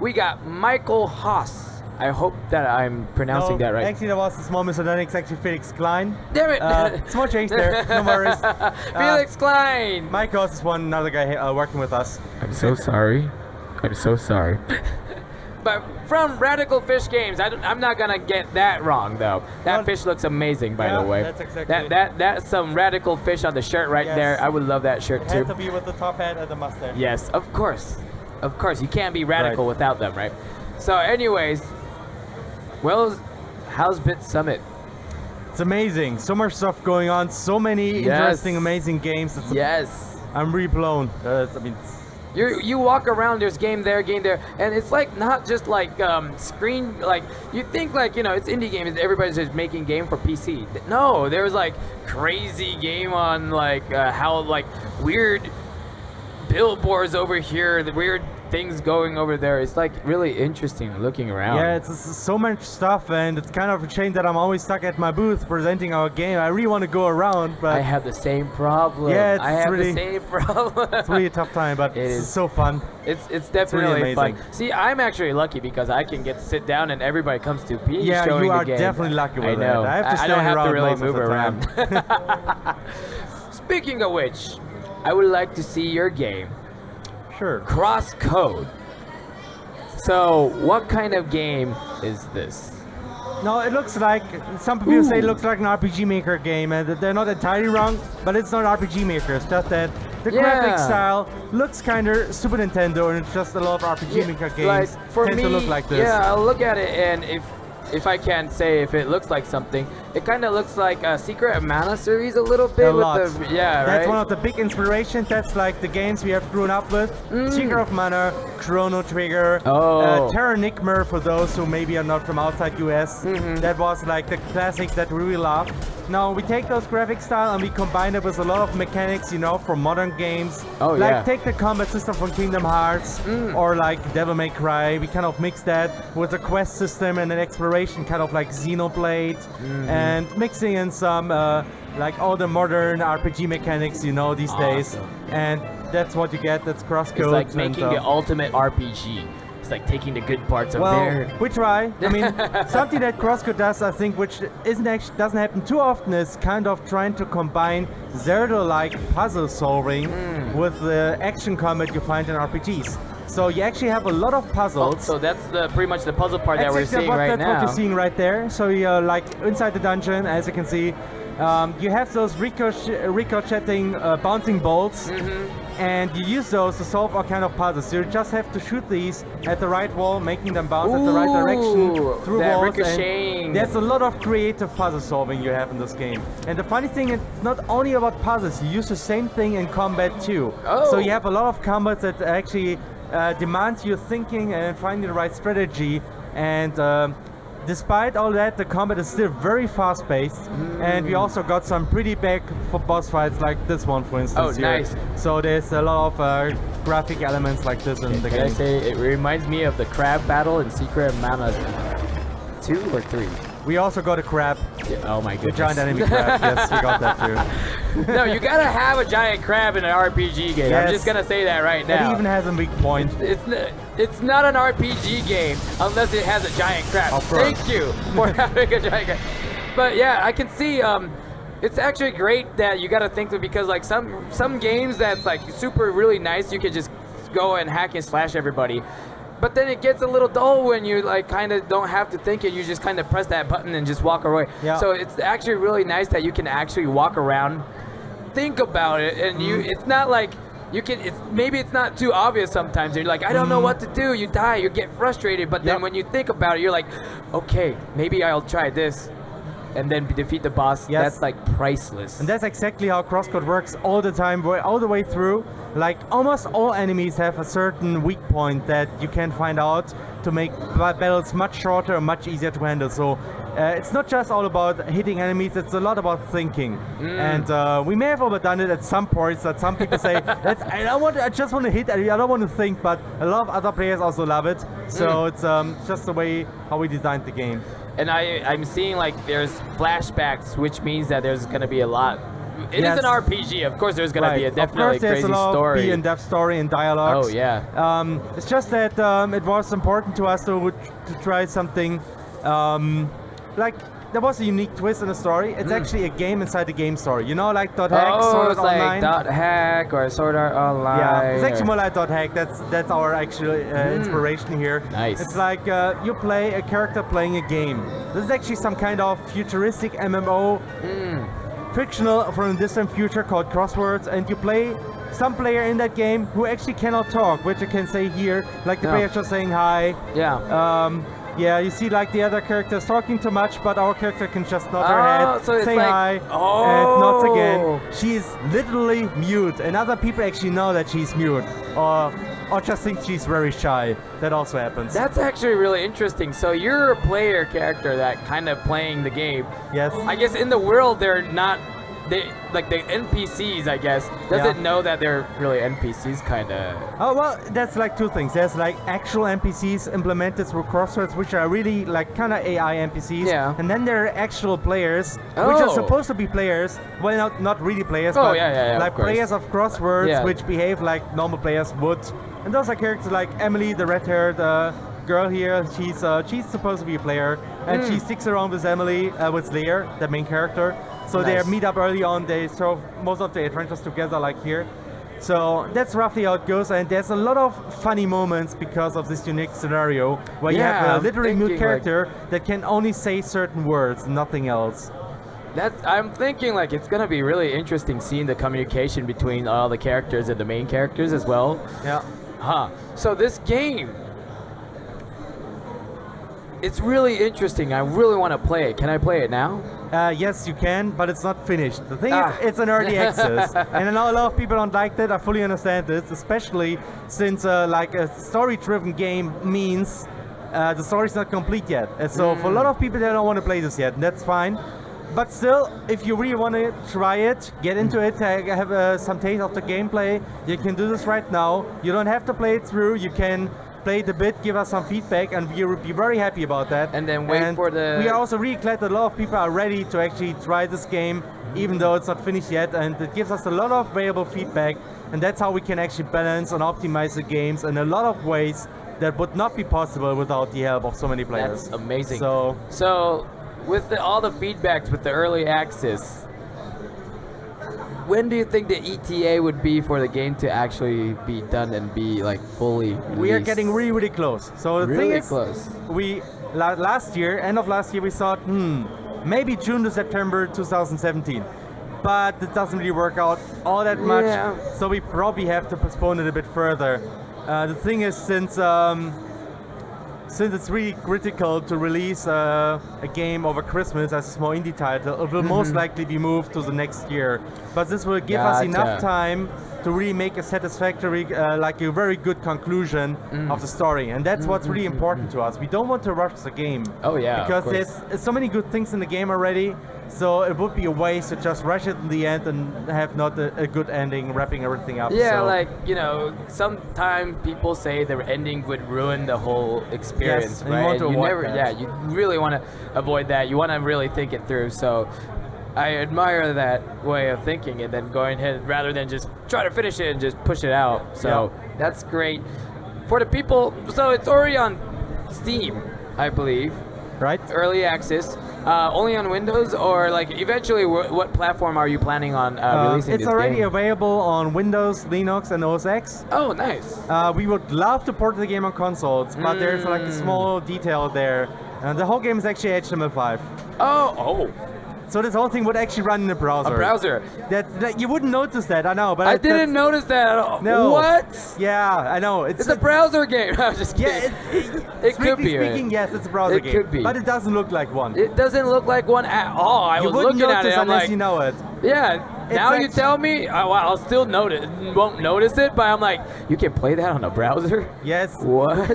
We got Michael Haas. I hope that I'm pronouncing that right. Actually, there was a small misunderstanding. It's actually Felix Klein. Damn it! Small change there. No worries. Felix Klein. Mike Haas is another guy working with us. I'm so sorry. I'm so sorry. But from Radical Fish Games, I'm not gonna get that wrong though. That fish looks amazing, by the way. That's exactly. That's some Radical Fish on the shirt right there. I would love that shirt too. Had to be with the top hat and the mustache. Yes, of course. Of course, you can't be radical without them, right? So, anyways, well, how's BitSummit? It's amazing. So much stuff going on. So many interesting, amazing games. I'm really blown. You walk around, there's game there, and it's like not just like screen, like you think like, you know, it's indie games, everybody's just making game for PC. No, there's like crazy game on like how like weird billboards over here, the weird things going over there. It's like really interesting looking around. Yeah, it's so much stuff, and it's kind of a shame that I'm always stuck at my booth presenting our game. I really want to go around, but I have the same problem. Yeah, I have the same problem. It's really a tough time, but it's so fun. It's definitely really fun. See, I'm actually lucky because I can get to sit down and everybody comes to me showing the game. Yeah, you are definitely lucky with that. I don't have to really move around. Speaking of which, I would like to see your game. Sure. CrossCode. So, what kind of game is this? No, it looks like, some people say it looks like an RPG Maker game, and they're not entirely wrong, but it's not RPG Maker. It's just that the graphic style looks kind of Super Nintendo, and it's just a lot of RPG Maker games tend to look like this. Yeah, I'll look at it, and if I can say if it looks like something, it kind of looks like a Secret of Mana series a little bit. That's one of the big inspirations. That's like the games we have grown up with. Secret of Mana, Chrono Trigger, Terra Nigma for those who maybe are not from outside US. That was like the classics that we really love. Now we take those graphic style and we combine it with a lot of mechanics, you know, from modern games. Take the combat system from Kingdom Hearts or like Devil May Cry. We kind of mix that with a quest system and an exploration, kind of like Xenoblade, and mixing in some like all the modern RPG mechanics, you know, these days. And that's what you get. That's CrossCode. It's like making the ultimate RPG. It's like taking the good parts of there. We try. I mean, something that CrossCode does, I think, which doesn't happen too often, is kind of trying to combine Zelda-like puzzle solving with the action combat you find in RPGs. So you actually have a lot of puzzles. So that's pretty much the puzzle part that we're seeing right now. That's what you're seeing right there. So you're like inside the dungeon, as you can see. You have those ricocheting bouncing bolts, and you use those to solve all kind of puzzles. You just have to shoot these at the right wall, making them bounce at the right direction through walls. Ricocheting. There's a lot of creative puzzle solving you have in this game. And the funny thing is, it's not only about puzzles. You use the same thing in combat too. So you have a lot of combats that actually demands your thinking and finding the right strategy. And despite all that, the combat is still very fast-paced, and we also got some pretty big boss fights like this one, for instance. Nice. So there's a lot of graphic elements like this in the game. I say it reminds me of the crab battle in Secret of Mana 2 or 3. We also got a crab. Oh my goodness. The giant enemy crab. Yes, we got that too. No, you gotta have a giant crab in an RPG game. Yes. I'm just gonna say that right now. It even has a weak point. It's not an RPG game unless it has a giant crab. Of course. Thank you for having a giant crab. But yeah, I can see it's actually great that you gotta think of, because like some games that's like super really nice, you could just go and hack and slash everybody. But then it gets a little dull when you like kind of don't have to think it. You just kind of press that button and just walk away. Yeah. So it's actually really nice that you can actually walk around, think about it, and it's not like you can. Maybe it's not too obvious sometimes. You're like, I don't know what to do. You die. You get frustrated. But then when you think about it, you're like, okay, maybe I'll try this, and then defeat the boss. Yes. That's like priceless. And that's exactly how CrossCode works all the time, all the way through. Like almost all enemies have a certain weak point that you can find out to make battles much shorter and much easier to handle. So it's not just all about hitting enemies, it's a lot about thinking. And we may have overdone it at some points, that some people say, I just want to hit, I don't want to think, but a lot of other players also love it. So it's just the way how we designed the game. And I'm seeing like there's flashbacks, which means that there's going to be a lot it is an RPG. Of course, there's gonna be a definitely of course, there's crazy a lot story. Of in-depth story and dialogues. Oh yeah. It's just that it was important to us to try something like. There was a unique twist in the story. It's actually a game inside the game story. You know, like .hack, Sword Art it's like Online. .hack or Sword Art Online. Yeah, it's actually more like .hack. That's our actual inspiration here. Nice. It's like you play a character playing a game. This is actually some kind of futuristic MMO, fictional from a distant future called Crosswords, and you play some player in that game who actually cannot talk, which I can say here, like the player just saying hi. Yeah. Yeah, you see like the other characters talking too much, but our character can just nod her head, so it's say like, hi, and nods again. She is literally mute, and other people actually know that she's mute, or just think she's very shy. That also happens. That's actually really interesting. So you're a player character that kind of playing the game. Yes. I guess in the world they're not, like the NPCs, I guess, doesn't know that they're really NPCs, kind of. Oh, well, that's like two things. There's like actual NPCs implemented through Crosswords, which are really like kind of AI NPCs. Yeah. And then there are actual players, which are supposed to be players. Well, not really players, but like players of Crosswords, which behave like normal players would. And those are characters like Emily, the red-haired girl here. She's supposed to be a player, and she sticks around with Emily, with Lear, the main character. So they meet up early on. They throw most of the adventures together, like here. So that's roughly how it goes, and there's a lot of funny moments because of this unique scenario where you have a literally mute character that can only say certain words, nothing else. I'm thinking like it's gonna be really interesting seeing the communication between all the characters and the main characters as well. Yeah. So this game, it's really interesting. I really want to play it. Can I play it now? Yes, you can, but it's not finished. The thing is, it's an early access, and I know a lot of people don't like that. I fully understand this, especially since like a story-driven game means the story's not complete yet. And so for a lot of people, they don't want to play this yet, and that's fine. But still, if you really want to try it, get into it, have some taste of the gameplay, you can do this right now. You don't have to play it through. You can play the bit, give us some feedback, and we will be very happy about that. And then wait for the... We are also really glad that a lot of people are ready to actually try this game, even though it's not finished yet, and it gives us a lot of valuable feedback, and that's how we can actually balance and optimize the games in a lot of ways that would not be possible without the help of so many players. That's amazing. So with all the feedbacks with the early access, when do you think the ETA would be for the game to actually be done and be like fully released? We are getting really, really close. So the thing is, we last year, end of last year, we thought, maybe June to September 2017. But it doesn't really work out all that much. So we probably have to postpone it a bit further. The thing is, since it's really critical to release a game over Christmas as a small indie title, it will most likely be moved to the next year. But this will give us enough time to really make a satisfactory, like a very good conclusion of the story. And that's what's really important to us. We don't want to rush the game. Oh yeah, because there's so many good things in the game already. So it would be a waste to just rush it in the end and have not a good ending, wrapping everything up. Yeah, like, you know, sometimes people say the ending would ruin the whole experience, right? You want to avoid that. You really want to avoid that. You want to really think it through. So I admire that way of thinking and then going ahead rather than just try to finish it and just push it out. So that's great. For the people, so it's already on Steam, I believe. Right? Early access. Only on Windows, or like eventually what platform are you planning on releasing this game? It's already available on Windows, Linux, and OS X. Oh, nice. We would love to port the game on consoles, but there's like a small detail there. The whole game is actually HTML5. Oh. So this whole thing would actually run in a browser. A browser. That you wouldn't notice that, I know, but I didn't notice that at all. No. What? Yeah, I know. It's a browser game. I was just kidding. Yeah, it could be. Speaking, yes, it's a browser game. It could be. But it doesn't look like one. It doesn't look like one at all. I was looking at it. I'm unless like, you know it. Yeah. Now you tell me, I'll still notice. Won't notice it, but I'm like, you can play that on a browser? Yes. What?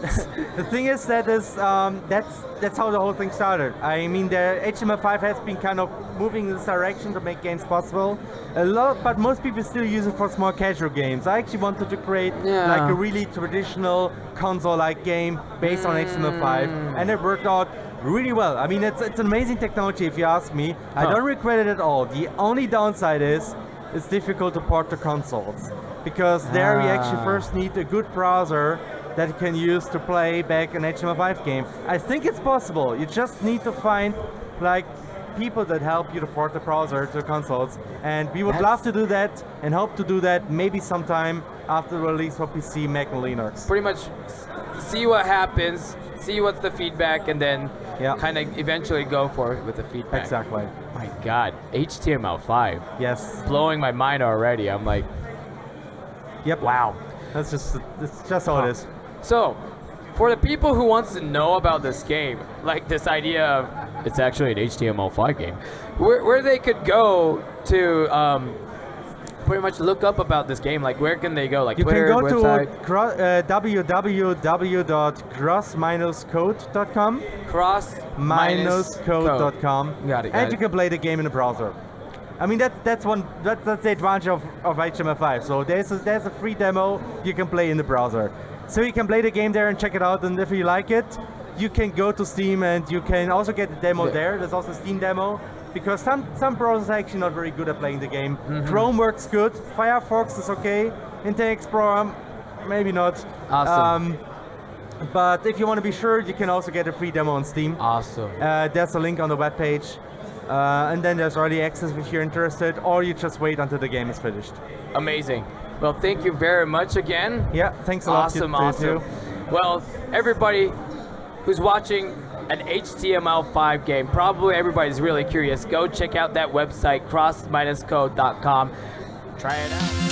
The thing is that's how the whole thing started. I mean, the HTML5 has been kind of moving in this direction to make games possible. But most people still use it for small casual games. I actually wanted to create like a really traditional console-like game based on HTML5, and it worked out really well. I mean, it's an amazing technology if you ask me. I don't regret it at all. The only downside is it's difficult to port to consoles, because there you actually first need a good browser that you can use to play back an HTML5 game. I think it's possible. You just need to find like people that help you to port the browser to consoles, and we would love to do that and hope to do that maybe sometime after the release for PC, Mac, and Linux. Pretty much see what happens, see what's the feedback, and then kind of eventually go for it with the feedback. Exactly. My God, HTML5. Yes. Blowing my mind already. I'm like, yep. Wow. It's just how it is. So, for the people who wants to know about this game, like this idea of it's actually an HTML5 game, where they could go to pretty much look up about this game, like where can they go? Like you Twitter, can go website? to www.cross-code.com. Cross-code.com. Got it. You can play the game in the browser. I mean that's the advantage of HTML5. So there's a free demo you can play in the browser. So you can play the game there and check it out, and if you like it, you can go to Steam and you can also get the demo there. There's also a Steam demo, because some browsers are actually not very good at playing the game. Chrome works good, Firefox is okay, Internet Explorer maybe not. Awesome. But if you want to be sure, you can also get a free demo on Steam. Awesome. There's a link on the webpage. And then there's early access if you're interested, or you just wait until the game is finished. Amazing. Well, thank you very much again. Yeah, thanks a lot. Awesome. Well, everybody who's watching an HTML5 game, probably everybody's really curious. Go check out that website, cross-code.com. Try it out.